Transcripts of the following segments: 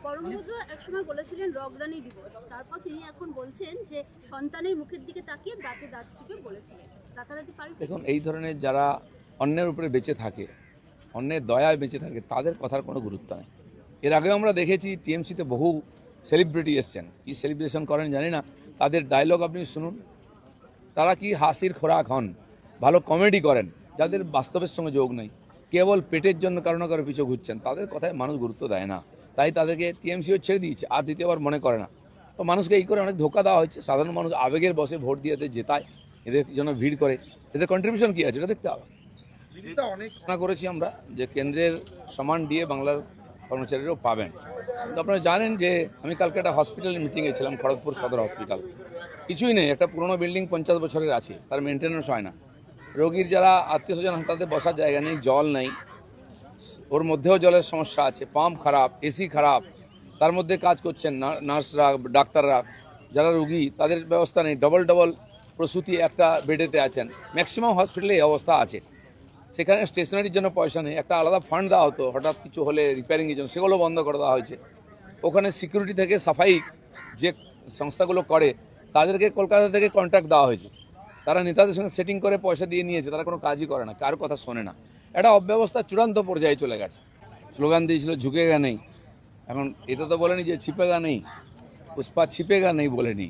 বঙ্গবন্ধু একসময় বলেছিলেন রগরানি দিবস, তারপর তিনি এখন বলছেন যে সন্তানের মুখের দিকে তাকিয়ে দাঁতে দাঁত চিপে বলেছিলেন। রাতারাতি পাল্টে দেখুন, এই ধরনের যারা অন্যের উপরে বেঁচে থাকে, অন্যের দয়ায় বেঁচে থাকে, তাদের কথার কোনো গুরুত্ব নেই। এর আগেও আমরা দেখেছি টিএমসিতে বহু সেলিব্রিটি এসছেন, কি সেলিব্রেশন করেন জানি না, তাদের ডায়লগ আপনি শুনুন। তারা কি হাসির খোরাক হন, ভালো কমেডি করেন, যাদের বাস্তবের সঙ্গে যোগ নেই, কেবল পেটের জন্য কারো না কারো পিছু ঘুরছেন, তাদের কথায় মানুষ গুরুত্ব দেয় না। তাই তাদেরকে টিএমসিও ছেড়ে দিয়েছে, আর দ্বিতীয়বার মনে করে না। তো মানুষকে এই করে অনেক ধোকা দেওয়া হচ্ছে। সাধারণ মানুষ আবেগের বসে ভোট দিয়ে এদের জেতায়, এদের জন্য ভিড় করে। এদের কন্ট্রিবিউশন কী আছে এটা দেখতে হবে। অনেক ঘোষণা করেছি আমরা যে কেন্দ্রের সমান দিয়ে বাংলার কর্মচারীরাও পাবেন। তো আপনারা জানেন যে আমি কালকে একটা হসপিটালের মিটিংয়ে ছিলাম, খড়গপুর সদর হসপিটাল। কিছুই নেই, একটা পুরনো বিল্ডিং 50 বছরের আছে, তার মেনটেন্যান্স হয় না। রোগীর যারা আত্মীয় স্বজন তাদের বসার জায়গা নেই, জল নেই, ওর মধ্যেও জলের সমস্যা আছে, পাম্প খারাপ, এসি খারাপ, তার মধ্যে কাজ করছেন নার্সরা, ডাক্তাররা। যারা রুগী তাদের ব্যবস্থা নেই, ডবল ডবল প্রসূতি একটা বেডেতে আছেন। ম্যাক্সিমাম হসপিটালে এই অবস্থা আছে। সেখানে স্টেশনারির জন্য পয়সা নেই, একটা আলাদা ফান্ড দেওয়া হতো হঠাৎ কিছু হলে রিপেয়ারিংয়ের জন্য, সেগুলো বন্ধ করে দেওয়া হয়েছে। ওখানে সিকিউরিটি থেকে সাফাই যে সংস্থাগুলো করে তাদেরকে কলকাতা থেকে কন্ট্রাক্ট দেওয়া হয়েছে। তারা নেতাদের সঙ্গে সেটিং করে পয়সা দিয়ে নিয়েছে, তারা কোনো কাজই করে না, কার কথা শোনে না। একটা অব্যবস্থা চূড়ান্ত পর্যায়ে চলে গেছে। স্লোগান দিয়েছিল ঝুঁকেগা নেই, এখন এটা তো বলেনি যে ছিপেগা নেই, পুষ্পা ছিপেগা নেই বলেনি,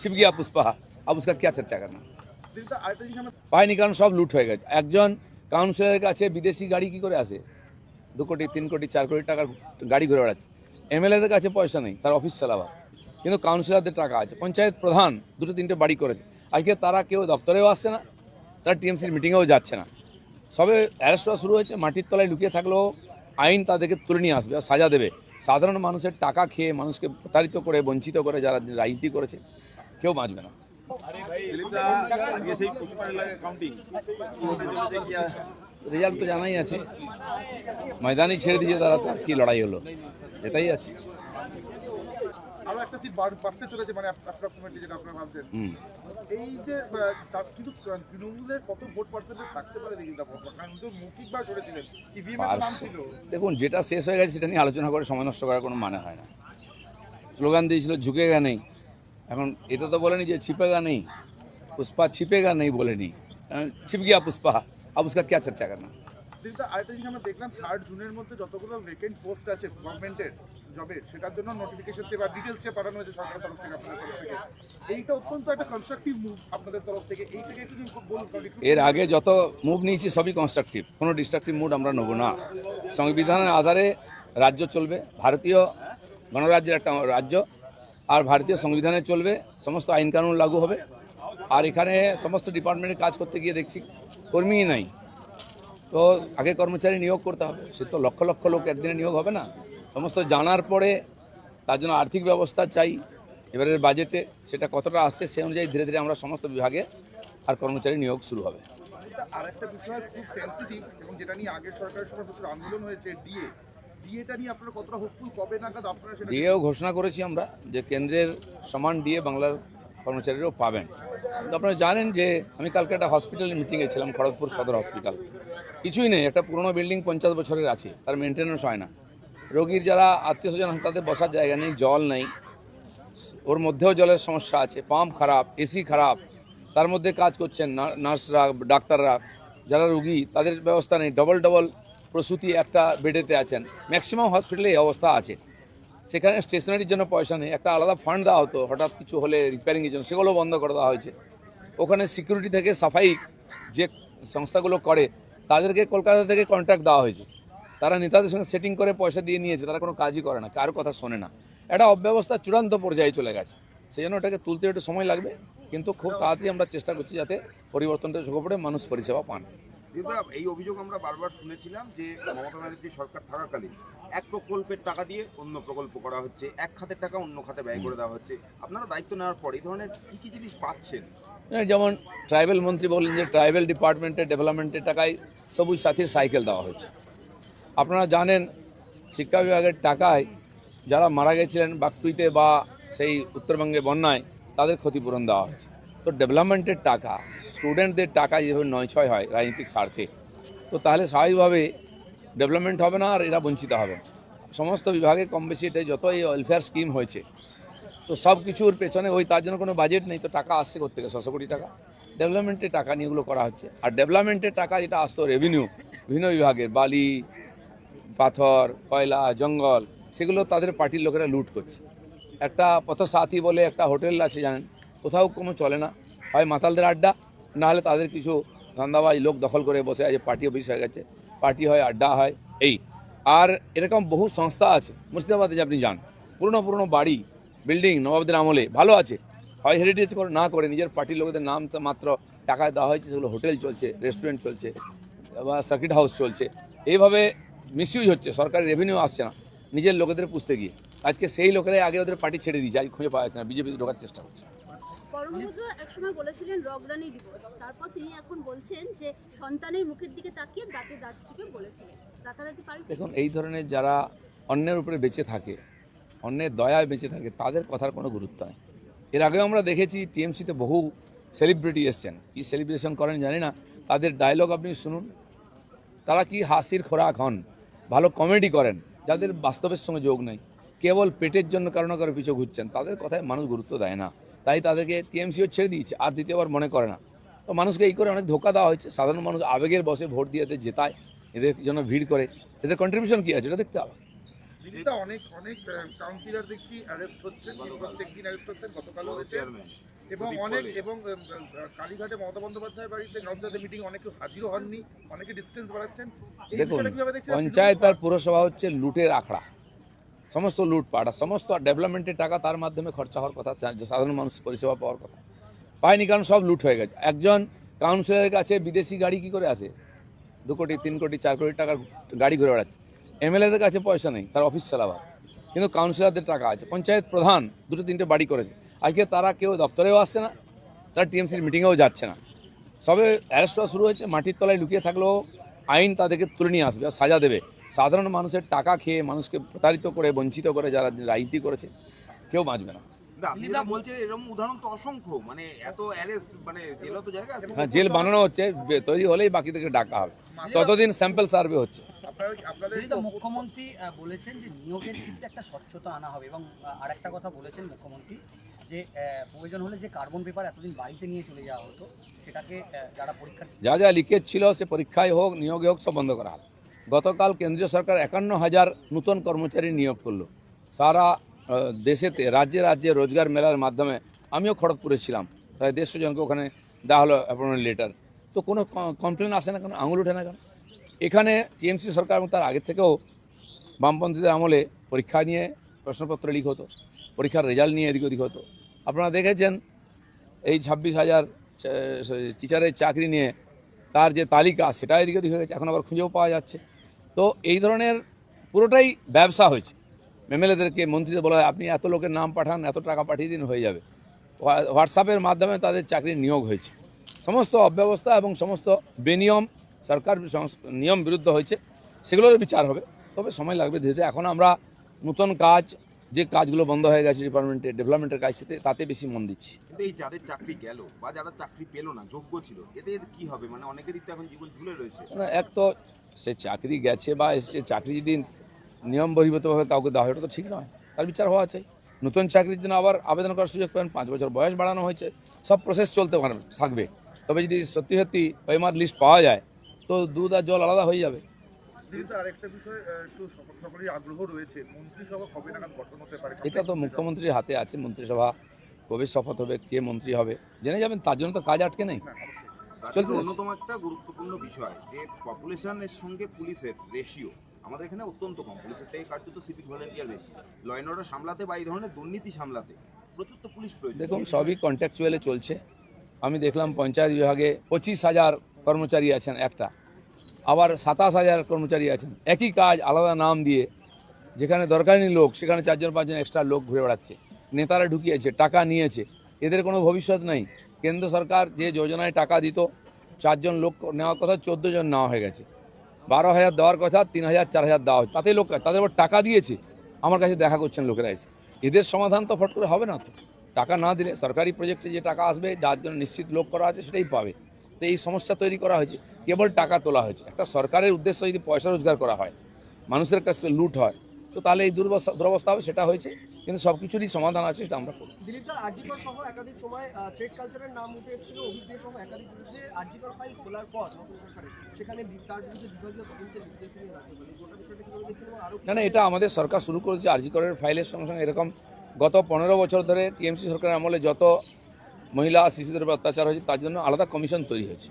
ছিপ গিয়া পুষ্পা, আব উসকা ক্যা চর্চা করনা। পায়নি, কারণ সব লুট হয়ে গেছে। একজন কাউন্সিলরের কাছে বিদেশি গাড়ি কি করে আসে? 2 কোটি 3 কোটি 4 কোটি টাকার গাড়ি ঘুরে বেড়াচ্ছে। এমএলএদের কাছে পয়সা নেই, তার অফিস চালাবার, কিন্তু কাউন্সিলরদের টাকা আছে। পঞ্চায়েত প্রধান 2-3টে বাড়ি করেছে, আজকে তারা কেউ দপ্তরেও আসছে না, তারা টিএমসির মিটিংয়েও যাচ্ছে না। সবে অ্যারেস্ট হওয়া শুরু হয়েছে, মাটির তলায় লুকিয়ে থাকলেও আইন তাদেরকে তুলে নিয়ে আসবে আর সাজা দেবে। সাধারণ মানুষের টাকা খেয়ে মানুষকে প্রতারিত করে, বঞ্চিত করে যারা রাজনীতি করেছে, কেউ বাঁচবে না। রেজাল্ট তো জানাই আছে, ময়দানে ছেড়ে দিয়েছে তারা, তার কি লড়াই হলো, এটাই আছে। আরো একটা সিট বাড়তে চলেছে, মানে অ্যাপ্রক্সিমেটলি যেটা আপনারা ভাবছেন। এই যে কিন্তু তৃণমূলের কত ভোট পার্সেন্টেজ থাকতে পারে দেখি, কারণ তো মৌখিকভাবে সরেছিলেন, ইভিএম এর নাম ছিল। দেখুন, যেটা শেষ হয়ে গেছে সেটা নিয়ে আলোচনা করে সময় নষ্ট করার কোনো মানে হয় না। স্লোগান দিয়েছিল ঝুঁকেগা নেই, এখন এটা তো বলেনি যে ছিপেগা নেই, পুষ্পা ছিপেগা নেই বলেনি, ছিপ গিয়া পুষ্পা, আব উসকা ক্যা চর্চা করনা। কিন্তু আরেকটা জিনিস আমরা দেখলাম, 3 জুনের মধ্যে যতগুলো ভ্যাকেন্ট পোস্ট আছে গভর্নমেন্টের জবের, সেটার জন্য নোটিফিকেশন বা ডিটেলস পাঠানো হয়েছে সরকারের তরফ থেকে, আপনাদের তরফ থেকে। এইটা অত্যন্ত একটা কনস্ট্রাকটিভ মুভ আপনাদের তরফ থেকে। এই থেকে একটু বলুন। এর আগে যত মুভ নিয়েছি সবই কনস্ট্রাকটিভ, কোনো ডিস্ট্রাকটিভ মুড আমরা নেব না। সংবিধানের আধারে রাজ্য চলবে, ভারতীয় গণরাজ্যের একটা রাজ্য, আর ভারতীয় সংবিধানে চলবে, সমস্ত আইনকানুন লাগু হবে। আর এখানে সমস্ত ডিপার্টমেন্টে কাজ করতে গিয়ে দেখছি কর্মীই নাই, তো আগে কর্মচারী নিয়োগ করতে হবে। সে তো লক্ষ লক্ষ লোক একদিনে নিয়োগ হবে না। সমস্ত জানার পরে তার জন্য আর্থিক ব্যবস্থা চাই, এবারের বাজেটে সেটা কতটা আসছে সে অনুযায়ী ধীরে ধীরে আমরা সমস্ত বিভাগে আর কর্মচারী নিয়োগ শুরু হবে। আরেকটা বিষয় খুব সেন্সিটিভ, এবং যেটা নিয়ে আগের সরকারের সময় প্রচুর আন্দোলন হয়েছে, ডিএটা নিয়ে আপনারা কতটা হোপফুল, কবে নাগাদ আপনারা সেটা? ডিএও ঘোষণা করেছি আমরা যে কেন্দ্রের সমান দিয়ে বাংলার কর্মচারীরাও পাবেন। তো আপনারা জানেন যে আমি কালকে একটা হসপিটালের মিটিংয়ে ছিলাম, খড়গপুর সদর হসপিটাল। কিছুই নেই, একটা পুরনো বিল্ডিং 50 বছরের আছে, তার মেনটেন্যান্স হয় না। রোগীর যারা আত্মীয় স্বজন তাদের বসার জায়গা নেই, জল নেই, ওর মধ্যেও জলের সমস্যা আছে, পাম্প খারাপ, এসি খারাপ, তার মধ্যে কাজ করছেন নার্সরা, ডাক্তাররা। যারা রুগী তাদের ব্যবস্থা নেই, ডবল ডবল প্রসূতি একটা বেডেতে আছেন। ম্যাক্সিমাম হসপিটালে এই অবস্থা আছে। সেখানে স্টেশনারির জন্য পয়সা নেই, একটা আলাদা ফান্ড দেওয়া হতো হঠাৎ কিছু হলে রিপেয়ারিংয়ের জন্য, সেগুলো বন্ধ করে দেওয়া হয়েছে। ওখানে সিকিউরিটি থেকে সাফাই যে সংস্থাগুলো করে তাদেরকে কলকাতা থেকে কন্ট্রাক্ট দেওয়া হয়েছে। তারা নেতাদের সঙ্গে সেটিং করে পয়সা দিয়ে নিয়েছে, তারা কোনো কাজই করে না, কার কথা শোনে না। একটা অব্যবস্থা চূড়ান্ত পর্যায়ে চলে গেছে। সেই জন্য ওটাকে তুলতে একটু সময় লাগবে, কিন্তু খুব তাড়াতাড়ি আমরা চেষ্টা করছি যাতে পরিবর্তনটা চোখে পড়ে মানুষ পরিষেবা পান। কিন্তু এই অভিযোগ আমরা বারবার শুনেছিলাম যে মমতা ব্যানার্জি সরকার থাকাকালীন এক প্রকল্পের টাকা দিয়ে অন্য প্রকল্প করা হচ্ছে, এক খাতের টাকা অন্য খাতে ব্যয় করে দেওয়া হচ্ছে। আপনারা দায়িত্ব নেওয়ার পর এই ধরনের কী কী জিনিস পাচ্ছেন? যেমন ট্রাইবেল মন্ত্রী বললেন যে ট্রাইবেল ডিপার্টমেন্টের ডেভেলপমেন্টের টাকায় সবুজ সাথীর সাইকেল দেওয়া হয়েছে। আপনারা জানেন শিক্ষা বিভাগের টাকায় যারা মারা গেছিলেন বাকটুইতে বা সেই উত্তরবঙ্গে বন্যায়, তাদের ক্ষতিপূরণ দেওয়া হয়েছে। তো ডেভেলপমেন্টের টাকা, স্টুডেন্টদের টাকা যেভাবে নয়ছয় হয় রাজনৈতিক স্বার্থে, তো তাহলে স্বাভাবিকভাবে ডেভেলপমেন্ট হবে না আর এরা বঞ্চিত হবে। সমস্ত বিভাগে কম বেশি এটা যত এই ওয়েলফেয়ার স্কিম হয়েছে, তো সব কিছুর পেছনে ওই তার জন্য কোনো বাজেট নেই, তো টাকা আসছে কোথেকে? 600 কোটি টাকা ডেভেলপমেন্টের টাকা নিয়ে এগুলো করা হচ্ছে। আর ডেভেলপমেন্টের টাকা যেটা আসতো রেভিনিউ বিভিন্ন বিভাগের, বালি, পাথর, কয়লা, জঙ্গল, সেগুলো তাদের পার্টির লোকেরা লুট করছে। একটা পথসাথী বলে একটা হোটেল আছে জানেন, কোথাও কোনো চলে না, হয় মাতালদের আড্ডা, নাহলে তাদের কিছু ধান্দাবাজ লোক দখল করে বসে আছে, পার্টি অফিস হয়ে গেছে, পার্টি হয়, আড্ডা হয়, এই। আর এরকম বহু সংস্থা আছে মুর্শিদাবাদে, যে আপনি যান, পুরনো পুরনো বাড়ি, বিল্ডিং নবাবদের আমলে ভালো আছে, হয় হেরিটেজ করে না করে নিজের পার্টির লোকেদের নাম মাত্র টাকায় দেওয়া হয়েছে, সেগুলো হোটেল চলছে, রেস্টুরেন্ট চলছে বা সার্কিট হাউস চলছে। এইভাবে মিসইউজ হচ্ছে, সরকারি রেভিনিউ আসছে না নিজের লোকেদের পুষতে গিয়ে। আজকে সেই লোকেরাই আগে ওদের পার্টি ছেড়ে দিয়েছে, আজ খুঁজে পাওয়া যাচ্ছে না, বিজেপিতে ঢোকার চেষ্টা করছে। পরমবুদ্ধ একসময় বলেছিলেন রগরানি দিব, তারপর তিনি এখন বলছেন যে সন্তানের মুখের দিকে তাকিয়ে দাঁতে দাঁত চিপে বলেছিলেন। রাতারাতি পাল্টে দেখুন, এই ধরনের যারা অন্যের উপরে বেঁচে থাকে, অন্যের দয়ায় বেঁচে থাকে, তাদের কথার কোনো গুরুত্ব নেই। এর আগেও আমরা দেখেছি টিএমসিতে বহু সেলিব্রিটি এসছেন, কি সেলিব্রেশন করেন জানি না, তাদের ডায়লগ আপনি শুনুন, তারা কি হাসির খোরাক হন, ভালো কমেডি করেন, যাদের বাস্তবের সঙ্গে যোগ নেই, কেবল পেটের জন্য কারো না কারো পিছু ঘুরছেন, তাদের কথায় মানুষ গুরুত্ব দেয় না, তাই তাদেরকে টিএমসিও ছেড়ে দিয়েছে, আর দ্বিতীয়বার মনে করে না। তো মানুষকে এই করে অনেক ধোকা দেওয়া হয়েছে, সাধারণ মানুষ আবেগের বসে ভোট দিয়ে এদের জেতায়, এদের জন্য ভিড় করে, এদের কন্ট্রিবিউশন কী আছে এটা দেখতে হবে। দিল্লিতে অনেক অনেক কাউন্সিলর দেখছি অ্যারেস্ট হচ্ছেন, প্রত্যেকদিন অ্যারেস্ট হচ্ছেন, গতকালও হয়েছে। এবং অনেক কালীঘাটে মমতা বন্দ্যোপাধ্যায়ের বাড়িতে কাউন্সিলরদের মিটিং অনেকে হাজিরও হননি, অনেকে ডিস্টেন্স বাড়াচ্ছেন। এই দেখুন, বিষয়টা কিভাবে দেখছেন? পঞ্চায়েত আর পুরসভা হচ্ছে লুটের আখড়া, সমস্ত লুটপাট আর সমস্ত ডেভেলপমেন্টের টাকা তার মাধ্যমে খরচা হওয়ার কথা, সাধারণ মানুষ পরিষেবা পাওয়ার কথা পায়নি, কারণ সব লুট হয়ে গেছে। একজন কাউন্সিলরের কাছে বিদেশি গাড়ি কি করে আসে? 2 কোটি 3 কোটি 4 কোটি টাকার গাড়ি ঘুরে বেড়াচ্ছে। এমএলএদের কাছে পয়সা নেই, তার অফিস চালাবার, কিন্তু কাউন্সিলরদের টাকা আছে। পঞ্চায়েত প্রধান 2-3টে বাড়ি করেছে, আজকে তারা কেউ দপ্তরেও আসছে না, তারা টিএমসির মিটিংয়েও যাচ্ছে না। সবে অ্যারেস্ট হওয়া শুরু হয়েছে, মাটির তলায় লুকিয়ে থাকলেও আইন তাদেরকে তুলে নিয়ে আসবে আর সাজা দেবে। সাধারণ মানুষের টাকা খেয়ে মানুষকে প্রতারিত করে, বঞ্চিত করে যারা রাজনীতি করেছে, কেউ বাঁচবে না। আপনি যেটা বলছেন এরকম উদাহরণ তো অসংখ্য, মানে এত অ্যারেস্ট, মানে জেলও তো জায়গা আছে। হ্যাঁ, জেল বানানো হচ্ছে, তৈরি হলেই বাকি থেকে ডাকা হবে, ততদিন স্যাম্পল সার্ভে হচ্ছে। আপনাদের দিল্লিতে মুখ্যমন্ত্রী বলেছেন যে নিয়োগের ক্ষেত্রে একটা স্বচ্ছতা আনা হবে, এবং আরেকটা কথা বলেছেন মুখ্যমন্ত্রী যে প্রয়োজন হলে যে কার্বন পেপার এতদিন বাড়িতে নিয়ে চলে যাওয়া হতো, সেটাকে যারা পরীক্ষা যা যা লিকেজ ছিল সে পরীক্ষায় হোক, নিয়োগে হোক, সব বন্ধ করা হবে। গতকাল কেন্দ্রীয় সরকার 51,000 নতুন কর্মচারী নিয়োগ করলো সারা দেশেতে, রাজ্যে রাজ্যে রোজগার মেলার মাধ্যমে। আমিও খড়গপুরে ছিলাম, প্রায় 150 জনকে ওখানে দেওয়া হলো অ্যাপয়েন্টমেন্ট লেটার, তো কোনো কমপ্লেন আসে না কেন, আঙুল ওঠে না কেন? এখানে টিএমসি সরকার এবং তার আগে থেকেও বামপন্থীদের আমলে পরীক্ষা নিয়ে প্রশ্নপত্র লিক হতো, পরীক্ষার রেজাল্ট নিয়ে এদিক ওদিক হতো। আপনারা দেখেছেন এই 26,000 টিচারের চাকরি নিয়ে তার যে তালিকা, সেটা এদিক ওদিক হয়ে গেছে, এখন আবার খুঁজেও পাওয়া যাচ্ছে। তো এই ধরনের পুরোটাই ব্যবসা হয়েছে। এমএলএদেরকে, মন্ত্রীদের বলা হয় আপনি এত লোকের নাম পাঠান, এত টাকা পাঠিয়ে দিন, হয়ে যাবে। হোয়াটসঅ্যাপের মাধ্যমে তাদের চাকরির নিয়োগ হয়েছে। সমস্ত অব্যবস্থা এবং সমস্ত বেনিয়ম, সরকার নিয়ম বিরুদ্ধ হয়েছে, সেগুলোর বিচার হবে, তবে সময় লাগবে ধীরে। এখন আমরা নতুন কাজ, যে কাজগুলো বন্ধ হয়ে গেছে ডিপার্টমেন্টে, ডেভেলপমেন্টের কাজ, তাতে বেশি মন দিচ্ছি। কিন্তু এই যাদের চাকরি গেল বা যারা চাকরি পেল না, যোগ্য ছিল, এদের কি হবে? মানে অনেকেরই তো এখন জীবন ঝুলে রয়েছে। এক তো সে চাকরি গেছে বা এসে চাকরি যদি নিয়ম বহির্ভূতভাবে কাউকে দেওয়া হয়, এটা তো ঠিক নয়, তার বিচার হওয়া চাই। নতুন চাকরির জন্য আবার আবেদন করার সুযোগ পাবেন, 5 বছর বয়স বাড়ানো হয়েছে, সব প্রসেস চলতে থাকবে। তবে যদি সত্যি সত্যি ওএমআর লিস্ট পাওয়া যায়, তো দুধ আর জল আলাদা হয়ে যাবে। দিল্লিতে আরেকটা বিষয় একটু সকলেরই আগ্রহ রয়েছে, মন্ত্রিসভা কবে নাগাদ গঠন হতে পারে? এটা তো মুখ্যমন্ত্রীর হাতে আছে, মন্ত্রিসভা কবে শপথ হবে, কে মন্ত্রী হবে জেনে যাবেন, তার জন্য তো কাজ আটকে নেই, হ্যাঁ, চলতে যাচ্ছে। অন্যতম একটা গুরুত্বপূর্ণ বিষয় যে পপুলেশনের সঙ্গে পুলিশের রেশিও আমাদের এখানে অত্যন্ত কম। পুলিশের থেকে কার্যত সিভিক ভলেন্টিয়ার বেশি। ল অ্যান্ড অর্ডার সামলাতে বা এই ধরনের দুর্নীতি সামলাতে প্রচুর তো পুলিশ প্রয়োজন। দেখুন, সবই কন্ট্রাকচুয়ালে চলছে। আমি দেখলাম পঞ্চায়েত বিভাগে 25,000 কর্মচারী আছেন একটা, আবার 27,000 কর্মচারী আছেন, একই কাজ আলাদা নাম দিয়ে, যেখানে দরকারি নেই লোক সেখানে 4-5 এক্সট্রা লোক ঘুরে বেড়াচ্ছে, নেতারা ঢুকিয়েছে, টাকা নিয়েছে, এদের কোনো ভবিষ্যৎ নেই। কেন্দ্র সরকার যে যোজনায় টাকা দিত, 4 জন লোক নেওয়ার কথা, 14 জন নেওয়া হয়ে গেছে। 12,000 দেওয়ার কথা, 3,000 4,000 দেওয়া হচ্ছে, তাতে লোক তাদের উপর টাকা দিয়েছে, আমার কাছে দেখা করছেন লোকেরা এসে। এদের সমাধান তো ফট করে হবে না, তো টাকা না দিলে সরকারি প্রজেক্টে যে টাকা আসবে, যার জন্য নিশ্চিত লোক করা আছে সেটাই পাবে। তো এই সমস্যা তৈরি করা হয়েছে, কেবল টাকা তোলা হয়েছে। একটা সরকারের উদ্দেশ্য যদি পয়সা রোজগার করা হয়, মানুষের কাছ থেকে লুট হয়, তো তাহলে এই দুরবস্থা হবে, সেটা হয়েছে, কিন্তু সব কিছুরই সমাধান আছে, সেটা আমরা করব। দিলীপ দা, আরজিকর সহ একাধিক সময় থ্রেড কালচারের নাম উঠে এসেছিল, অভিজ্ঞ সহ একাধিক বিরুদ্ধে আরজিকর ফাইল খোলার পর নতুন সরকারে সেখানে তার বিরুদ্ধে বিভাগীয় তদন্তের নির্দেশ দিলেন রাজ্যপাল। এই গোটা বিষয়টা কিভাবে দেখছেন এবং আরো না, এটা আমাদের সরকার শুরু করেছে। আরজি করের ফাইলের সঙ্গে সঙ্গে এরকম গত 15 বছর ধরে টিএমসি সরকারের আমলে যত মহিলা শিশুদের উপর অত্যাচার হয়েছে তার জন্য আলাদা কমিশন তৈরি হয়েছে,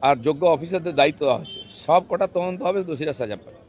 আর যোগ্য অফিসারদের দায়িত্ব দেওয়া হয়েছে। সব কটা তদন্ত হবে, দোষীরা সাজা পাবে।